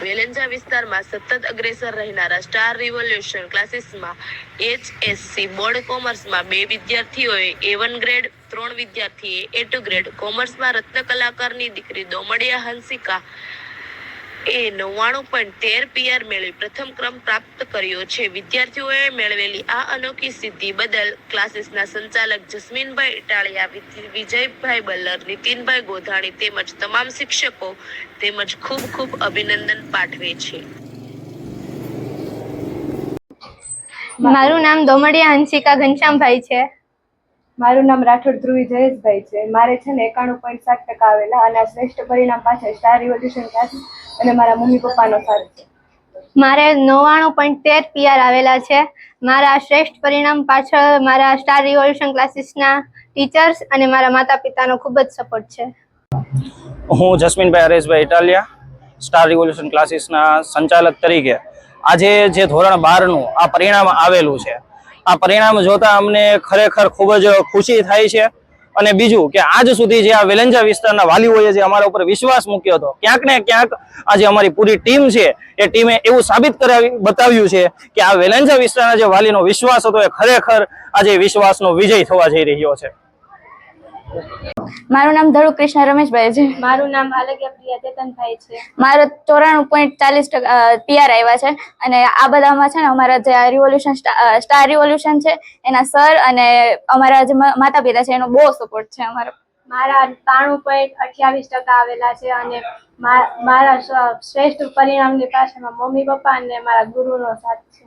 વેલેન્જા વિસ્તારમાં સતત અગ્રેસર રહેનારા સ્ટાર રિવોલ્યુશન ક્લાસીસમાં HSC બોર્ડ કોમર્સમાં 2 વિદ્યાર્થીઓએ A1 ગ્રેડ, 3 વિદ્યાર્થીએ A2 ગ્રેડ, કોમર્સમાં રત્ન કલાકારની દીકરી દોમડિયા હંસિકા એ 99.13 PR મેળવી પ્રથમ ક્રમ પ્રાપ્ત કર્યો છે. વિદ્યાર્થીઓએ મેળવેલી આ અનોખી સિદ્ધિ બદલ ક્લાસીસના સંચાલક જસ્મીનભાઈ ઇટાલિયા, વિજયભાઈ બલ્લર, નીતિનભાઈ ગોધાણી તેમજ તમામ શિક્ષકો તેમજ ખૂબ ખૂબ અભિનંદન પાઠવે છે. મારું નામ દોમડિયા હંસિકા ઘનશ્યામભાઈ છે. મારું નામ રાઠોડ ધ્રુવી જયેશભાઈ છે. મારે છે ને 91.7% આવેલા અને આ શ્રેષ્ઠ પરિણામ પાછળ સ્ટાર રિવોલ્યુશન ક્લાસીસ અને મારા મમ્મી પપ્પાનો સાથ છે. મારે 99.13 PR આવેલા છે. મારા શ્રેષ્ઠ પરિણામ પાછળ મારા સ્ટાર રિવોલ્યુશન ક્લાસીસના ટીચર્સ અને મારા માતા પિતાનો ખૂબ જ સપોર્ટ છે. હું જસ્મીનભાઈ હરેશભાઈ ઇટાલિયા, સ્ટાર રિવોલ્યુશન ક્લાસીસના સંચાલક તરીકે આજે જે ધોરણ 12નું આ પરિણામ આવેલું છે, આ પરિણામ જોતા અમને ખરેખર ખૂબ જ ખુશી થાય છે. અને બીજું કે આજ સુધી જે આ વેલેન્જા વિસ્તારના વાલીઓએ જે અમારા ઉપર વિશ્વાસ મૂક્યો હતો, ક્યાંક ને ક્યાંક આજે અમારી પૂરી ટીમ છે એ ટીમે એવું સાબિત બતાવ્યું છે કે આ વેલેન્જા વિસ્તારના જે વાલીનો વિશ્વાસ હતો એ ખરેખર આજે વિશ્વાસનો વિજય થવા જઈ રહ્યો છે. મારું નામ ધડુ કૃષ્ણ રમેશભાઈ છે. મારું નામ આલગ્યા પ્રિયા ચેતનભાઈ છે. મારો 94.40% PR આવ્યા છે. અને આ બધામાં છે ને અમારા જે રિવોલ્યુશન સ્ટાર રિવોલ્યુશન છે એના સર અને અમારા જે માતા પિતા છે એનો બહુ સપોર્ટ છે અમારો. મારા 93.28% આવેલા છે અને મારા શ્રેષ્ઠ પરિણામની પાછળમાં મમ્મી પપ્પા અને મારા ગુરુનો સાથ છે.